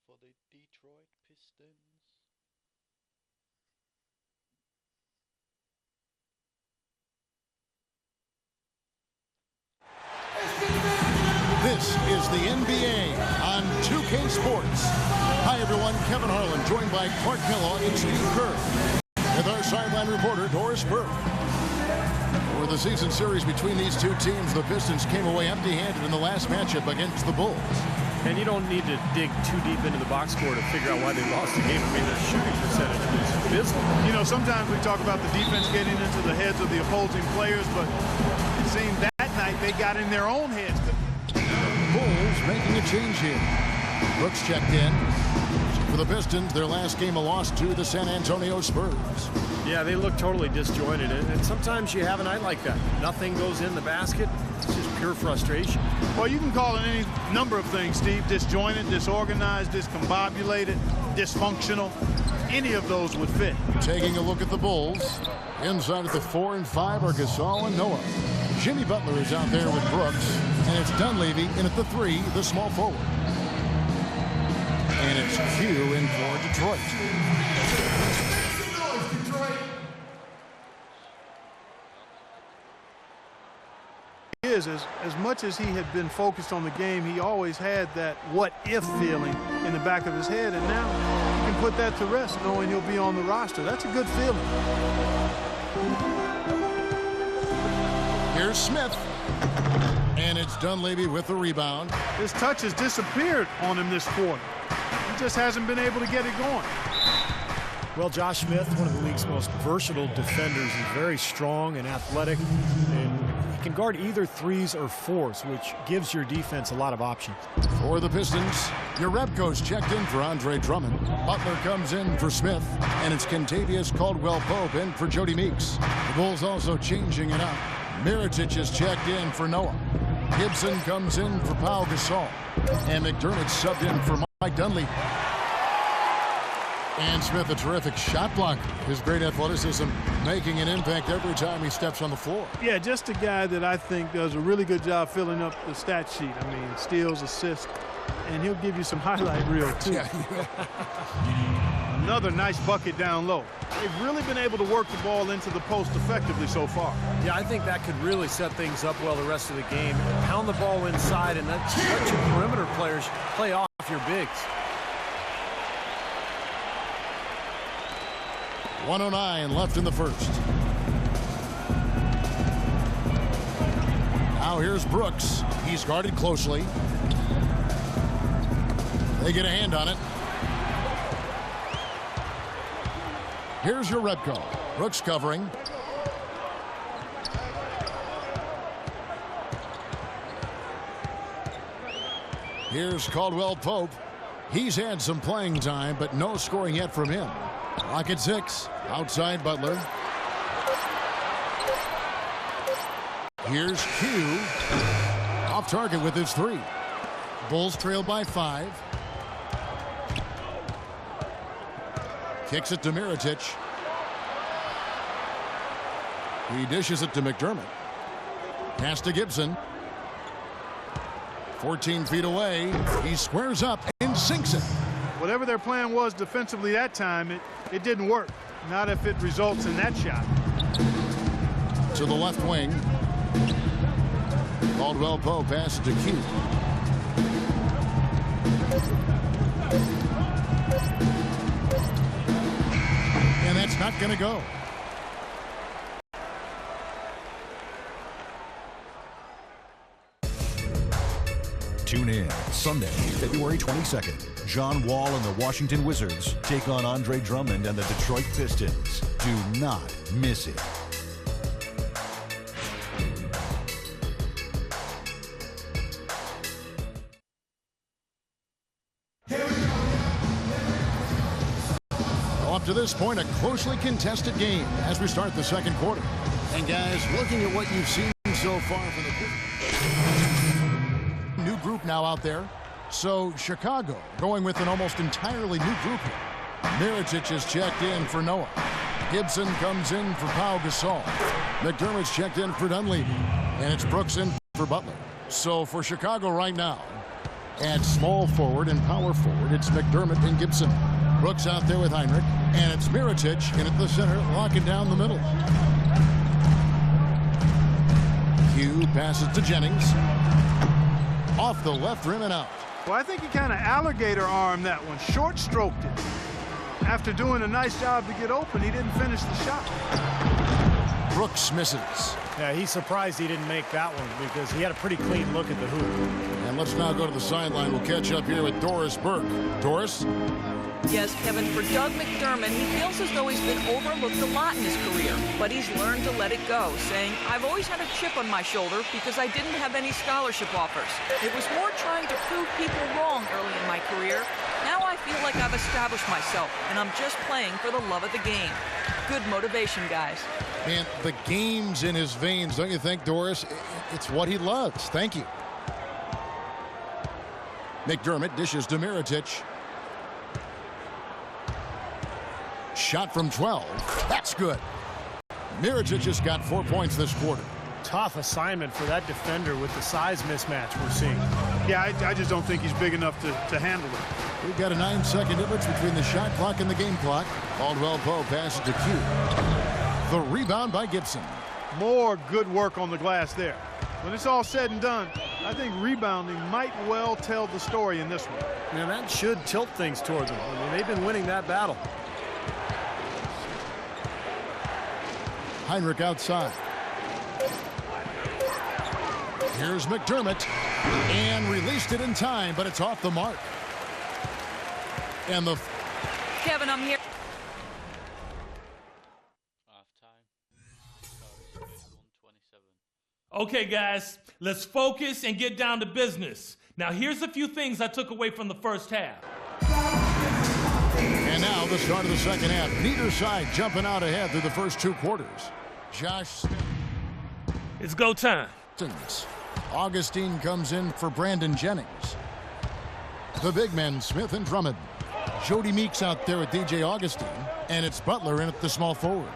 for the Detroit Pistons. This is the NBA on 2K Sports. Hi, everyone. Kevin Harlan, joined by Clark Kellogg and Steve Kerr, with our sideline reporter, Doris Burke. For the season series between these two teams, the Pistons came away empty-handed in the last matchup against the Bulls. And you don't need to dig too deep into the box score to figure out why they lost the game. I mean, their shooting percentage was abysmal. You know, sometimes we talk about the defense getting into the heads of the opposing players, but it seemed that night they got in their own heads. Bulls making a change here. Brooks checked in. For the Pistons, their last game a loss to the San Antonio Spurs. Yeah, they look totally disjointed, and sometimes you have a night like that. Nothing goes in the basket. It's just pure frustration. Well, you can call it any number of things, Steve. Disjointed, disorganized, discombobulated, dysfunctional. Any of those would fit. Taking a look at the Bulls. Inside at the 4 and 5 are Gasol and Noah. Jimmy Butler is out there with Brooks. And it's Dunleavy in at the 3, the small forward. And it's Q in for Detroit. As much as he had been focused on the game, he always had that what-if feeling in the back of his head, and now he can put that to rest knowing he'll be on the roster. That's a good feeling. Here's Smith. And it's Dunleavy with the rebound. His touch has disappeared on him this quarter. He just hasn't been able to get it going. Well, Josh Smith, one of the league's most versatile defenders. He's very strong and athletic, and he can guard either 3s or 4s, which gives your defense a lot of options. For the Pistons, Jerebko's checked in for Andre Drummond. Butler comes in for Smith, and it's Kentavious Caldwell-Pope in for Jody Meeks. The Bulls also changing it up. Mirotic is checked in for Noah. Gibson comes in for Pau Gasol. And McDermott subbed in for Mike Dunleavy. And Smith, a terrific shot blocker. His great athleticism making an impact every time he steps on the floor. Yeah, just a guy that I think does a really good job filling up the stat sheet. I mean, steals, assists, and he'll give you some highlight reel, too. Yeah. Another nice bucket down low. They've really been able to work the ball into the post effectively so far. Yeah, I think that could really set things up well the rest of the game. Pound the ball inside and let your perimeter players play off your bigs. 1:09 left in the first. Now here's Brooks. He's guarded closely. They get a hand on it. Here's Jerebko. Brooks covering. Here's Caldwell-Pope. He's had some playing time, but no scoring yet from him. Clock at 6. Outside Butler. Here's Q. Off target with his 3. Bulls trail by 5. Kicks it to Mirotic. He dishes it to McDermott. Pass to Gibson. 14 feet away. He squares up and sinks it. Whatever their plan was defensively that time, it didn't work. Not if it results in that shot. To the left wing. Caldwell-Pope passes to Q. And that's not going to go. Tune in Sunday, February 22nd. John Wall and the Washington Wizards take on Andre Drummond and the Detroit Pistons. Do not miss it. Up to this point, a closely contested game as we start the second quarter. And guys, looking at what you've seen so far from the new group now out there. So Chicago going with an almost entirely new group here. Mirotic is checked in for Noah. Gibson comes in for Pau Gasol. McDermott's checked in for Dunleavy. And it's Brooks in for Butler. So for Chicago right now, At small forward and power forward, it's McDermott and Gibson. Brooks out there with Heinrich, and it's Mirotic in at the center, locking down the middle. Hugh passes to Jennings. Off the left rim and out. Well, I think he kind of alligator armed that one, short stroked it. After doing a nice job to get open, he didn't finish the shot. Brooks misses. Yeah, he's surprised he didn't make that one because he had a pretty clean look at the hoop. And let's now go to the sideline. We'll catch up here with Doris Burke. Doris? Yes, Kevin, for Doug McDermott, he feels as though he's been overlooked a lot in his career, but he's learned to let it go, saying, I've always had a chip on my shoulder because I didn't have any scholarship offers. It was more trying to prove people wrong early in my career. Now I feel like I've established myself, and I'm just playing for the love of the game. Good motivation, guys. Man, the game's in his veins, don't you think, Doris? It's what he loves. Thank you. McDermott dishes to Mirotic. Shot from 12. That's good. Mirotic has got 4 points this quarter. Tough assignment for that defender with the size mismatch we're seeing. Yeah, I just don't think he's big enough to handle it. We've got a 9-second difference between the shot clock and the game clock. Caldwell Pope passes to Q. The rebound by Gibson. More good work on the glass there. When it's all said and done, I think rebounding might well tell the story in this one. And that should tilt things toward them. I mean, they've been winning that battle. Heinrich outside. Here's McDermott. And released it in time, but it's off the mark. And the... Kevin, I'm here. Okay, guys, let's focus and get down to business. Now, here's a few things I took away from the first half. And now the start of the second half. Neither side jumping out ahead through the first 2 quarters. Josh Smith. It's go time. Augustine comes in for Brandon Jennings. The big men, Smith and Drummond. Jody Meeks out there with DJ Augustine. And it's Butler in at the small forward.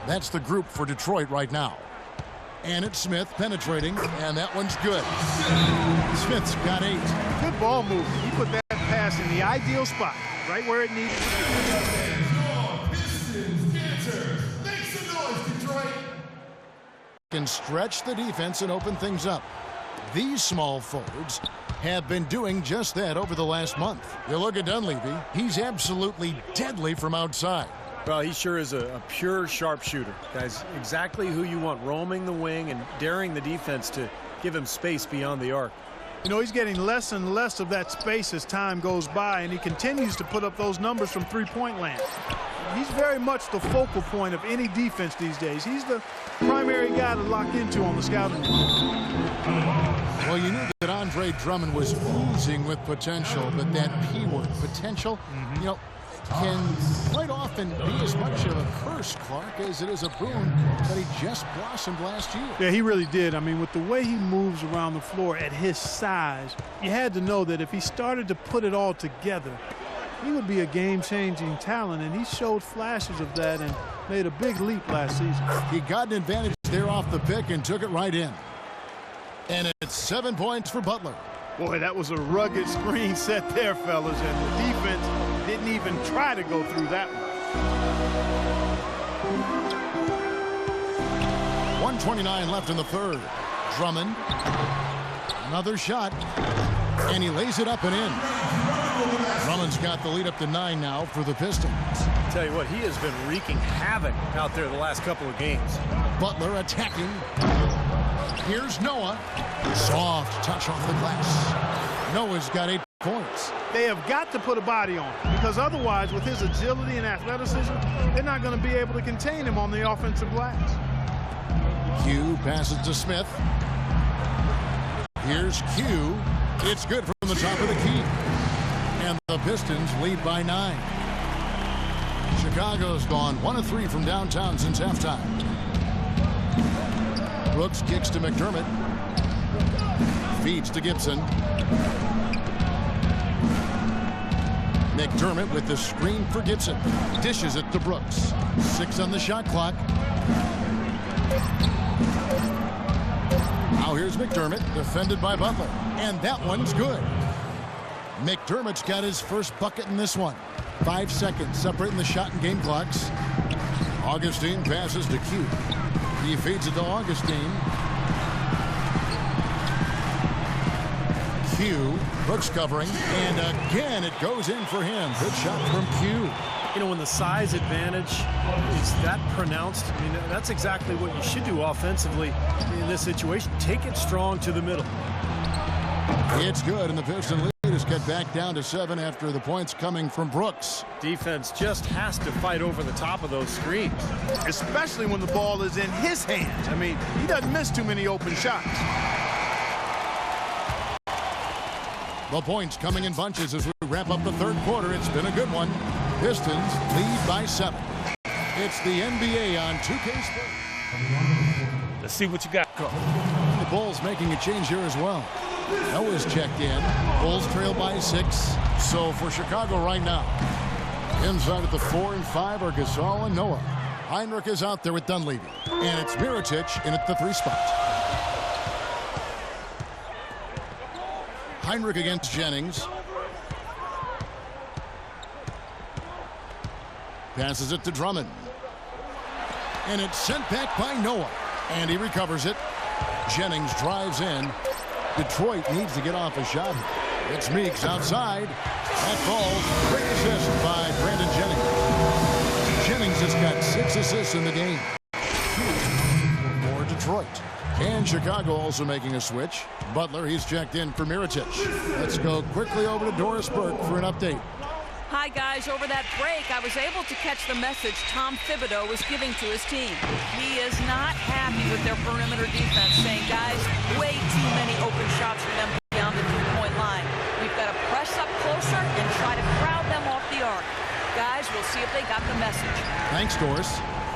That's the group for Detroit right now. And it's Smith penetrating, and that one's good. Smith's got 8. Good ball movement. He put that pass in the ideal spot, right where it needed to be. Make some noise, Detroit. Can stretch the defense and open things up. These small forwards have been doing just that over the last month. You look at Dunleavy, he's absolutely deadly from outside. Well, he sure is a pure sharpshooter. Guys, exactly who you want roaming the wing and daring the defense to give him space beyond the arc. You know, he's getting less and less of that space as time goes by, and he continues to put up those numbers from three-point land. He's very much the focal point of any defense these days. He's the primary guy to lock into on the scouting report. Well, you knew that Andre Drummond was oozing with potential, but that P word, potential, you know, can quite often be as much of a curse, Clark, as it is a boon that he just blossomed last year. Yeah, he really did. I mean, with the way he moves around the floor at his size, you had to know that if he started to put it all together, he would be a game-changing talent, and he showed flashes of that and made a big leap last season. He got an advantage there off the pick and took it right in. And it's 7 points for Butler. Boy, that was a rugged screen set there, fellas, and the defense didn't even try to go through that one. 1:29 left in the third. Drummond, another shot, and he lays it up and in. Drummond's got the lead up to 9 now for the Pistons. I tell you what, he has been wreaking havoc out there the last couple of games. Butler attacking. Here's Noah. Soft touch off the glass. Noah's got 8 points. They have got to put a body on him, because otherwise, with his agility and athleticism, they're not going to be able to contain him on the offensive glass. Q passes to Smith. Here's Q. It's good from the top of the key. And the Pistons lead by 9. Chicago's gone 1 of 3 from downtown since halftime. Brooks kicks to McDermott. Feeds to Gibson. McDermott with the screen for Gibson. Dishes it to Brooks. 6 on the shot clock. Now here's McDermott, defended by Butler. And that one's good. McDermott's got his first bucket in this one. 5 seconds separating the shot and game clocks. Augustine passes to Q. He feeds it to Augustine. Q, Brooks covering, and again it goes in for him. Good shot from Q. You know, when the size advantage is that pronounced, I mean, that's exactly what you should do offensively in this situation. Take it strong to the middle. It's good, and the Piston lead is cut back down to 7 after the points coming from Brooks. Defense just has to fight over the top of those screens. Especially when the ball is in his hands. I mean, he doesn't miss too many open shots. The points coming in bunches as we wrap up the third quarter. It's been a good one. Pistons lead by 7. It's the NBA on 2K Sports. Let's see what you got. The Bulls making a change here as well. Noah's checked in. Bulls trail by 6. So for Chicago right now, inside at the 4 and 5 are Gasol and Noah. Heinrich is out there with Dunleavy. And it's Mirotic in at the 3 spot. Heinrich against Jennings. Passes it to Drummond. And it's sent back by Noah. And he recovers it. Jennings drives in. Detroit needs to get off a shot. It's Meeks outside. That falls. Great assist by Brandon Jennings. Jennings has got 6 assists in the game. For Detroit. And Chicago also making a switch. Butler, he's checked in for Mirotic. Let's go quickly over to Doris Burke for an update. Hi, guys. Over that break, I was able to catch the message Tom Thibodeau was giving to his team. He is not happy with their perimeter defense, saying, guys, way too many open shots for them beyond the 3-point line. We've got to press up closer and try to crowd them off the arc. Guys, we'll see if they got the message. Thanks, Doris.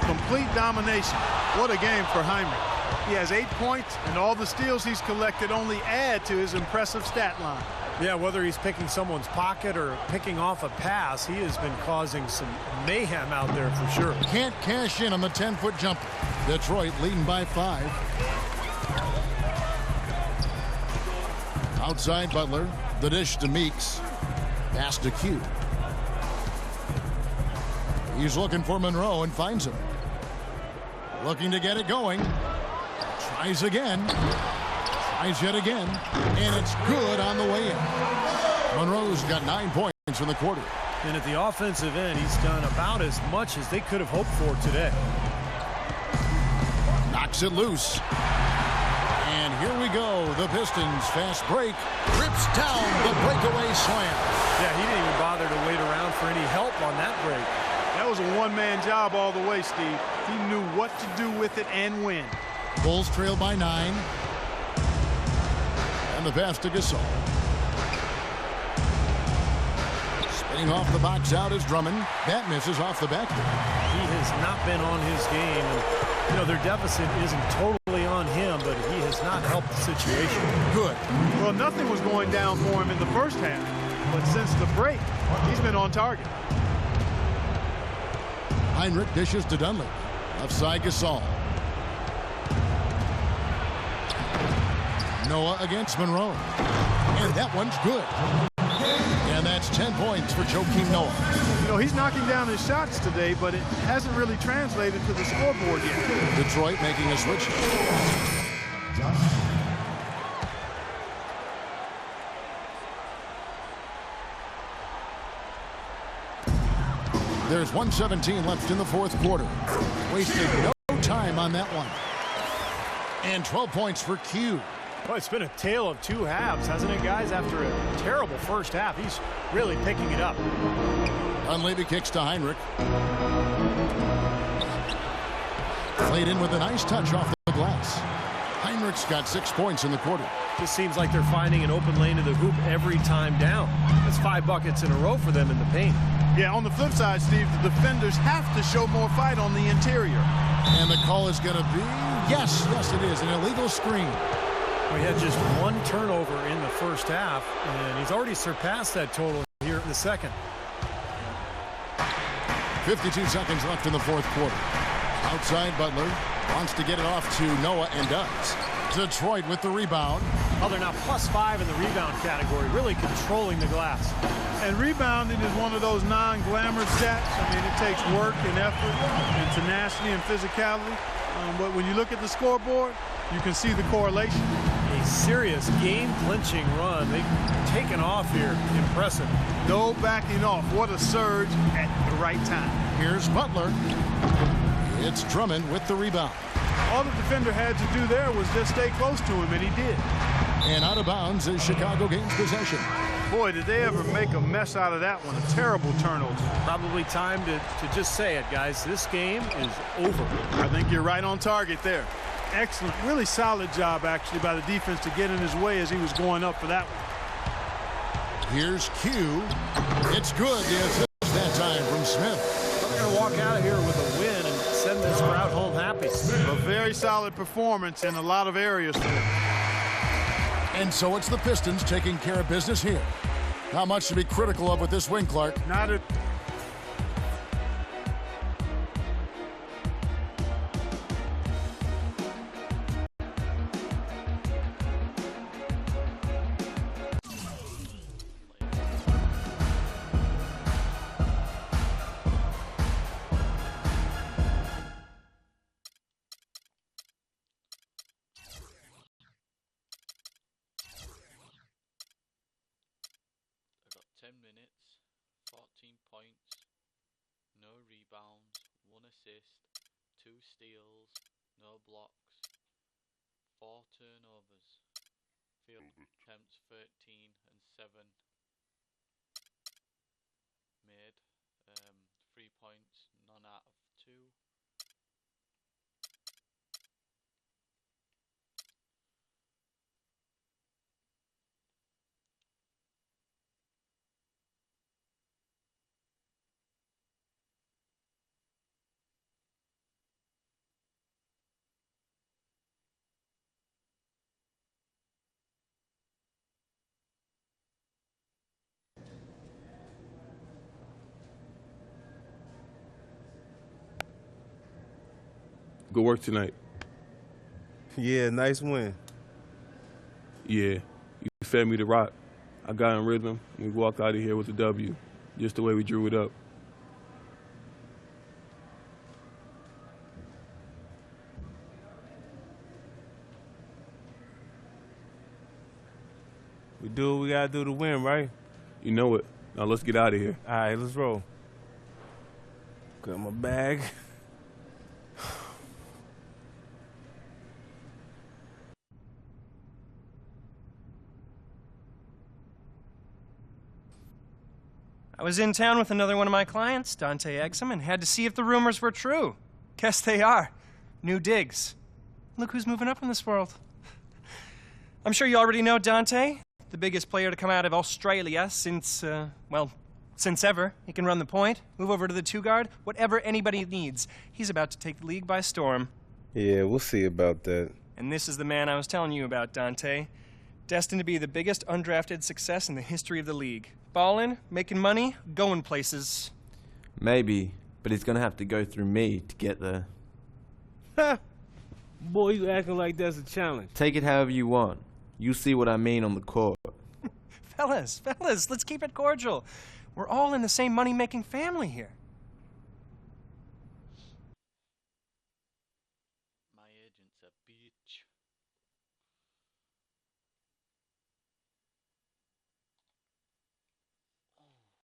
Complete domination. What a game for Heinrich. He has 8 points, and all the steals he's collected only add to his impressive stat line. Yeah, whether he's picking someone's pocket or picking off a pass, he has been causing some mayhem out there for sure. Can't cash in on the 10-foot jumper. Detroit leading by 5. Outside Butler. The dish to Meeks. Pass to Q. He's looking for Monroe and finds him. Looking to get it going. Tries again. Tries yet again. And it's good on the way in. Monroe's got 9 points in the quarter. And at the offensive end, he's done about as much as they could have hoped for today. Knocks it loose. And here we go. The Pistons fast break. Rips down the breakaway slam. Yeah, he didn't even bother to wait around for any help on that break. That was a one-man job all the way, Steve. He knew what to do with it and when. Bulls trail by 9. And the pass to Gasol. Spinning off the box out is Drummond. That misses off the backboard. He has not been on his game. And, you know, their deficit isn't totally on him, but he has not helped the situation. Good. Well, nothing was going down for him in the first half, but since the break, he's been on target. Heinrich dishes to Dunleavy. Offside Gasol. Noah against Monroe. And that one's good. And that's 10 points for Joakim Noah. You know, he's knocking down his shots today, but it hasn't really translated to the scoreboard yet. Detroit making a switch. There's 1:17 left in the fourth quarter. Wasted no time on that one. And 12 points for Q. Well, it's been a tale of 2 halves, hasn't it, guys? After a terrible first half, he's really picking it up. Dunleavy kicks to Heinrich. Played in with a nice touch off the glass. Heinrich's got 6 points in the quarter. Just seems like they're finding an open lane to the hoop every time down. That's 5 buckets in a row for them in the paint. Yeah, on the flip side, Steve, the defenders have to show more fight on the interior. And the call is going to be, yes, it is, an illegal screen. Well, he had just 1 turnover in the first half, and he's already surpassed that total here in the second. 52 seconds left in the fourth quarter. Outside Butler wants to get it off to Noah and does. Detroit with the rebound. Oh, they're now +5 in the rebound category, really controlling the glass. And rebounding is one of those non-glamorous stats. I mean, it takes work and effort and tenacity and physicality. But when you look at the scoreboard, you can see the correlation. A serious game-clinching run. They've taken off here. Impressive. No backing off. What a surge at the right time. Here's Butler. It's Drummond with the rebound. All the defender had to do there was just stay close to him, and he did. And out of bounds is Chicago gains possession. Boy, did they ever make a mess out of that one. A terrible turnover. Probably time to just say it, guys. This game is over. I think you're right on target there. Excellent, really solid job, actually, by the defense to get in his way as he was going up for that one. Here's Q. It's good. The assist that time from Smith. We're going to walk out of here with a win and send this crowd home happy. A very solid performance in a lot of areas for them. And so it's the Pistons taking care of business here. Not much to be critical of with this win, Clark. Not a I got 10 minutes, 14 points, no rebounds, 1 assist, 2 steals, no blocks, 4 turnovers, field attempts 13 and 7 made, 3 points, none out of 2. Good work tonight. Yeah, nice win. Yeah, you fed me the rock. I got in rhythm, and we walked out of here with a W, just the way we drew it up. We do what we gotta do to win, right? You know it. Now let's get out of here. All right, let's roll. Got my bag. I was in town with another one of my clients, Dante Exum, and had to see if the rumors were true. Guess they are. New digs. Look who's moving up in this world. I'm sure you already know Dante, the biggest player to come out of Australia since, since ever. He can run the point, move over to the 2-guard, whatever anybody needs. He's about to take the league by storm. Yeah, we'll see about that. And this is the man I was telling you about, Dante. Destined to be the biggest undrafted success in the history of the league. Ballin', making money, going places. Maybe, but he's gonna have to go through me to get there. Boy, you acting like that's a challenge. Take it however you want. You see what I mean on the court. Fellas, let's keep it cordial. We're all in the same money-making family here. My agent's a bitch.